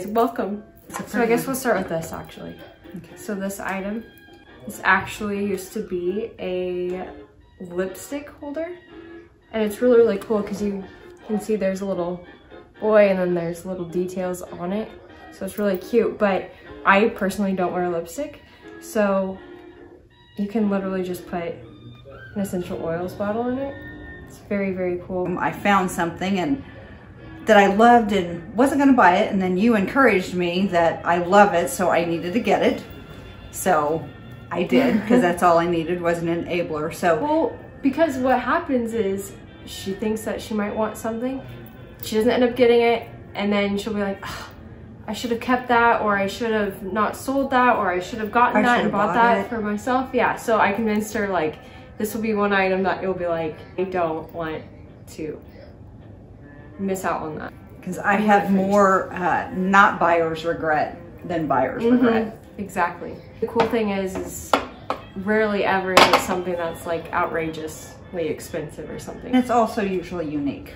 Welcome. So I guess we'll start with this actually. Okay. So this item, this actually used to be a lipstick holder, and it's really, really cool because you can see there's a little boy and then there's little details on it. So it's really cute, but I personally don't wear lipstick. So you can literally just put an essential oils bottle in it. It's very, very cool. I found something and that I loved and wasn't gonna buy it, and then you encouraged me that I love it, so I needed to get it. So I did, because that's all I needed was an enabler. So well, because what happens is she thinks that she might want something, she doesn't end up getting it, and then she'll be like, oh, I should have kept that, or I should have not sold that, or I should have gotten that and bought that for myself. Yeah, so I convinced her, like, this will be one item that you'll be like, I don't want to miss out on that. Because I have more not buyer's regret than buyer's regret. Exactly. The cool thing is rarely ever is it something that's like outrageously expensive or something. And it's also usually unique.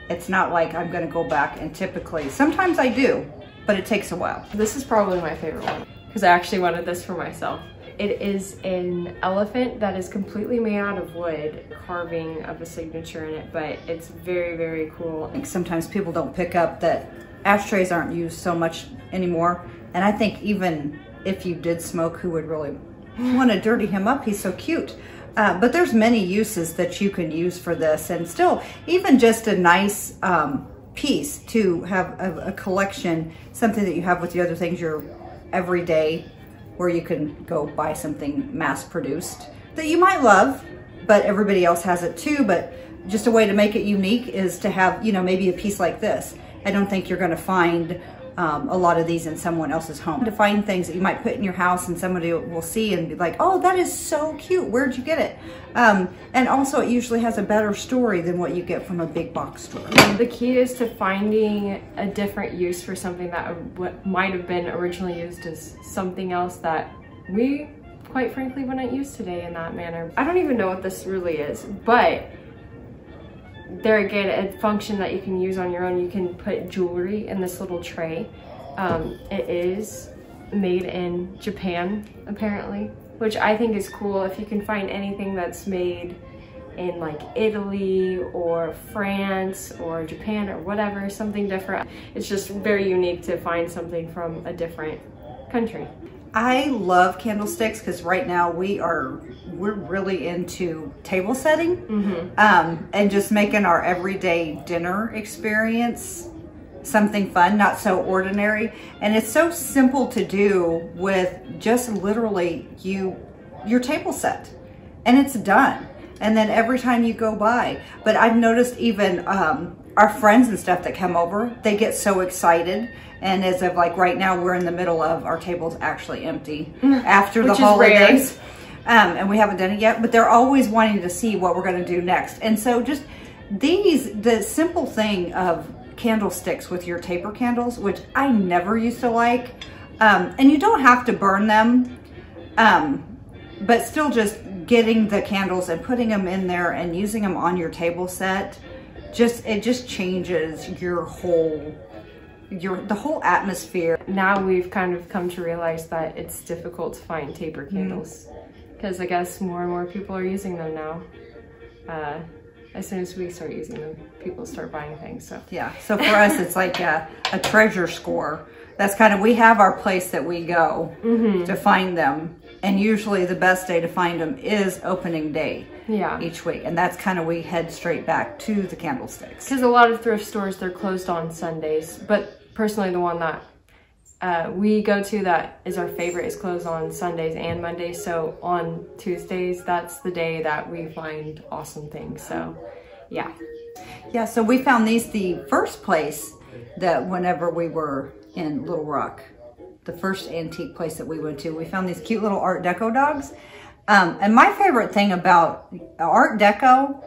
It's not like I'm gonna go back and typically, sometimes I do, but it takes a while. This is probably my favorite one because I actually wanted this for myself. It is an elephant that is completely made out of wood, carving of a signature in it, but it's very, very cool. I think sometimes people don't pick up that ashtrays aren't used so much anymore. And I think even if you did smoke, who would really want to dirty him up? He's so cute. But there's many uses that you can use for this, and still even just a nice piece to have a collection, something that you have with the other things your everyday, where you can go buy something mass-produced that you might love, but everybody else has it too. But just a way to make it unique is to have, you know, maybe a piece like this. I don't think you're gonna find a lot of these in someone else's home. To find things that you might put in your house and somebody will see and be like, oh, that is so cute, where'd you get it? And also it usually has a better story than what you get from a big box store. The key is to finding a different use for something that might have been originally used as something else that we, quite frankly, wouldn't use today in that manner. I don't even know what this really is, but there again, a function that you can use on your own. You can put jewelry in this little tray. It is made in Japan, apparently, which I think is cool. If you can find anything that's made in like Italy or France or Japan or whatever, something different. It's just very unique to find something from a different country. I love candlesticks because right now we're really into table setting and just making our everyday dinner experience something fun, not so ordinary. And it's so simple to do with just literally your table set, and it's done. And then every time you go by, but I've noticed even our friends and stuff that come over, they get so excited. And as of like right now, we're in the middle of our table's actually empty after the holidays. And we haven't done it yet, but they're always wanting to see what we're gonna do next. And so just the simple thing of candlesticks with your taper candles, which I never used to like, and you don't have to burn them, but still just getting the candles and putting them in there and using them on your table set, it just changes your whole the whole atmosphere. Now we've kind of come to realize that it's difficult to find taper candles because I guess more and more people are using them now. As soon as we start using them, people start buying things. So yeah, so for us it's like a treasure score. That's kind of, we have our place that we go to find them, and usually the best day to find them is opening day each week, and that's kind of, we head straight back to the candlesticks. Because a lot of thrift stores, they're closed on Sundays, but personally the one that we go to that is our favorite is closed on Sundays and Mondays. So on Tuesdays, that's the day that we find awesome things. So yeah. Yeah, so we found these the first place that whenever we were in Little Rock, the first antique place that we went to, we found these cute little Art Deco dogs. And my favorite thing about Art Deco,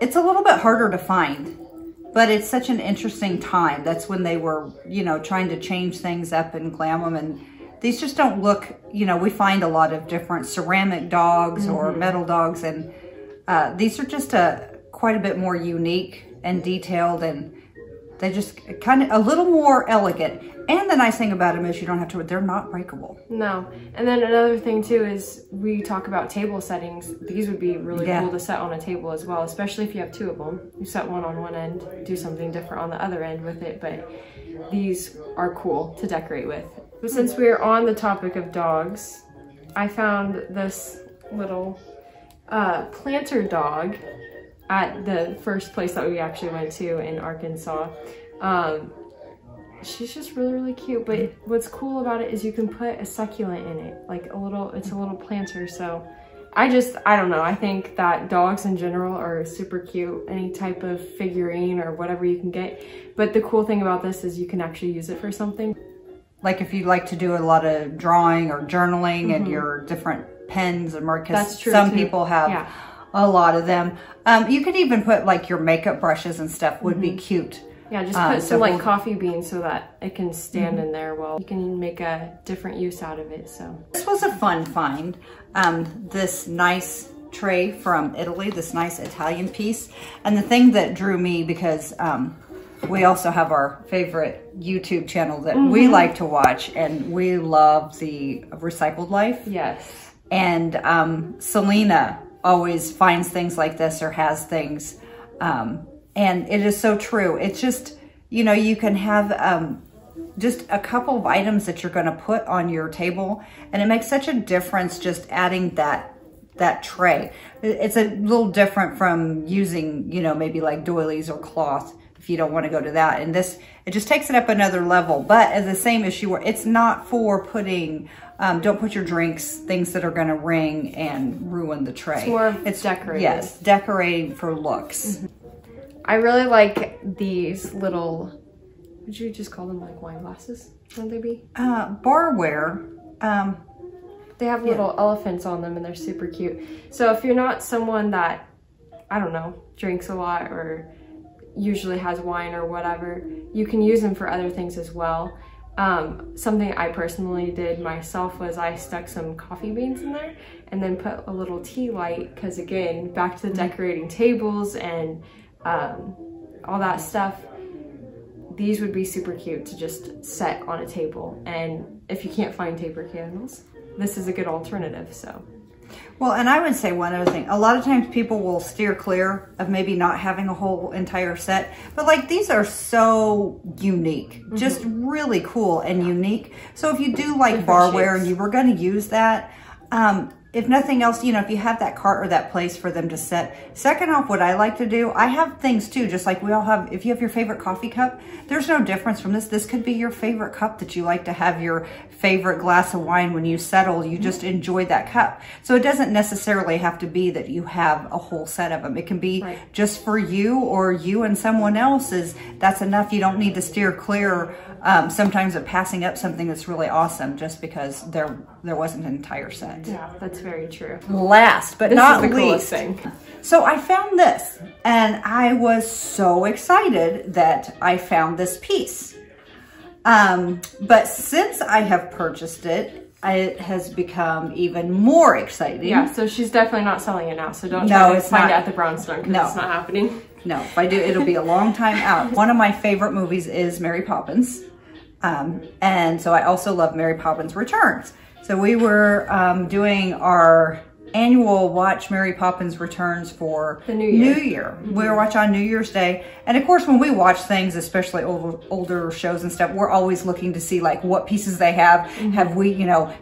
it's a little bit harder to find, but it's such an interesting time. That's when they were, you know, trying to change things up and glam them. And these just don't look, you know, we find a lot of different ceramic dogs or metal dogs. And these are just quite a bit more unique and detailed, and they just kind of a little more elegant. And the nice thing about them is you don't have to, they're not breakable. No. And then another thing too is we talk about table settings. These would be really cool to set on a table as well, especially if you have two of them. You set one on one end, do something different on the other end with it, but these are cool to decorate with. But since we're on the topic of dogs, I found this little planter dog at the first place that we actually went to in Arkansas. She's just really, really cute. But what's cool about it is you can put a succulent in it, like it's a little planter. So I don't know. I think that dogs in general are super cute. Any type of figurine or whatever you can get. But the cool thing about this is you can actually use it for something. Like if you like to do a lot of drawing or journaling and your different pens and markers. That's true. Some people have a lot of them. You could even put like your makeup brushes and stuff would be cute. Yeah, just put some like coffee beans so that it can stand in there well. You can make a different use out of it, so. This was a fun find. This nice tray from Italy, this nice Italian piece. And the thing that drew me, because we also have our favorite YouTube channel that we like to watch, and we love the Recycled Life. Yes. And Selena always finds things like this or has things. And it is so true. It's just, you know, you can have just a couple of items that you're going to put on your table, and it makes such a difference just adding that tray. It's a little different from using, you know, maybe like doilies or cloth if you don't want to go to that. And this, it just takes it up another level. But as the same issue, where it's not for putting, don't put your drinks, things that are going to ring and ruin the tray. It's more of decorating. Yes, decorating for looks. I really like these little, would you just call them like wine glasses? Would they be? Barware. They have little elephants on them and they're super cute. So if you're not someone that, I don't know, drinks a lot or usually has wine or whatever, you can use them for other things as well. Something I personally did myself was I stuck some coffee beans in there and then put a little tea light, because again, back to the decorating tables and all that stuff, these would be super cute to just set on a table. And if you can't find taper candles, this is a good alternative, so. Well, and I would say one other thing. A lot of times people will steer clear of maybe not having a whole entire set, but like these are so unique, just really cool and unique. So if you do like barware and you were going to use that, if nothing else, you know, if you have that cart or that place for them to set. Second off, what I like to do, I have things too, just like we all have, if you have your favorite coffee cup, there's no difference from this. This could be your favorite cup that you like to have your favorite glass of wine when you settle, you just enjoy that cup. So it doesn't necessarily have to be that you have a whole set of them. It can be just for you or you and someone else that's enough. You don't need to steer clear sometimes of passing up something that's really awesome just because there wasn't an entire set. Yeah, that's very true. Last but not least, least, thing. So I found this and I was so excited that I found this piece. But since I have purchased it, it has become even more exciting. Yeah, so she's definitely not selling it now, so don't try to find it at the Brownstone, because it's not happening. No, if I do, it'll be a long time out. One of my favorite movies is Mary Poppins. And so I also love Mary Poppins Returns. So we were doing our annual Watch Mary Poppins Returns for the New Year. We were watching on New Year's Day. And of course, when we watch things, especially older shows and stuff, we're always looking to see like what pieces they have. Have we, you know,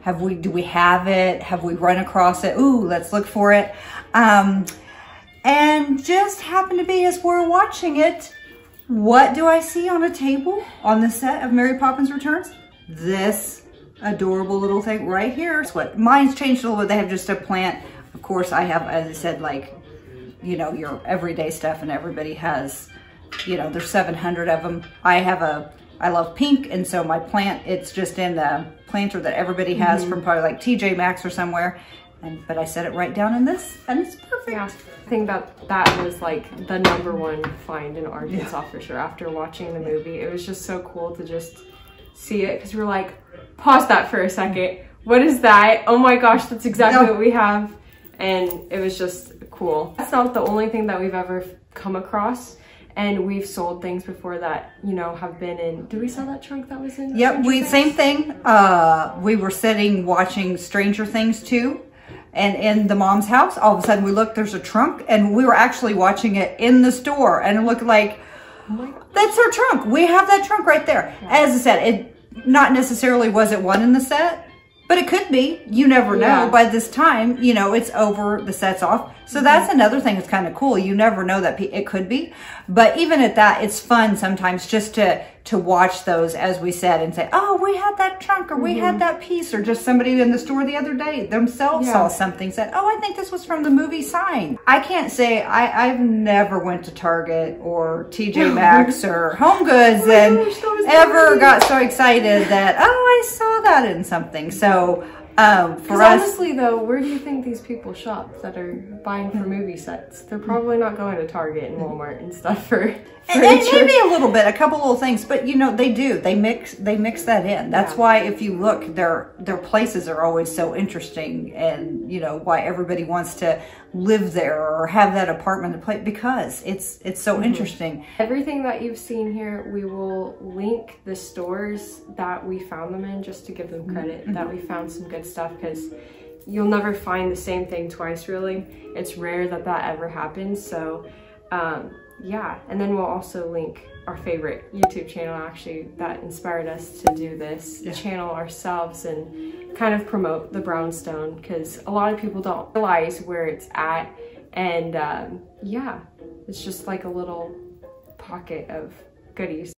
do we have it? Have we run across it? Ooh, let's look for it. And just happened to be as we're watching it, What do I see on a table on the set of Mary Poppins Returns? This adorable little thing right here. It's what mine's changed a little bit. They have just a plant. Of course, I have, as I said, like, you know, your everyday stuff, and everybody has, you know, there's 700 of them. I love pink, and so my plant, it's just in the planter that everybody has from probably like TJ Maxx or somewhere. But I set it right down in this, and it's perfect. Yeah, I think that was like the #1 find in Arkansas for sure. After watching the movie, it was just so cool to just see it, because we're like, pause that for a second. What is that? Oh my gosh, that's exactly what we have. And it was just cool. That's not the only thing that we've ever come across. And we've sold things before that, you know, have been in. Did we sell that trunk that was in? Yep, same thing. We were sitting watching Stranger Things 2. And in the mom's house, all of a sudden we look, there's a trunk, and we were actually watching it in the store, and it looked like, that's our trunk. We have that trunk right there. Yeah. As I said, it not necessarily was it one in the set, but it could be. You never know. By this time, you know, it's over, the set's off. So that's another thing that's kind of cool. You never know that it could be. But even at that, it's fun sometimes just to watch those, as we said, and say, oh, we had that trunk, or we had that piece, or just somebody in the store the other day themselves saw something, said, oh, I think this was from the movie Sign. I can't say, I've never went to Target or TJ Maxx or Home Goods and ever got so excited that, oh, I saw that in something. So, for us, honestly though, where do you think these people shop that are buying for movie sets? They're probably not going to Target and Walmart and stuff for and maybe a little bit, a couple little things, but you know, they do. They mix that in. That's why if you look, their places are always so interesting, and you know why everybody wants to live there or have that apartment to play, because it's so interesting. Everything that you've seen here, we will link the stores that we found them in, just to give them credit that we found some good stuff, because you'll never find the same thing twice, really. It's rare that ever happens. So yeah, and then we'll also link our favorite YouTube channel, actually, that inspired us to do this channel ourselves and kind of promote the Brownstone, because a lot of people don't realize where it's at. And yeah, it's just like a little pocket of goodies.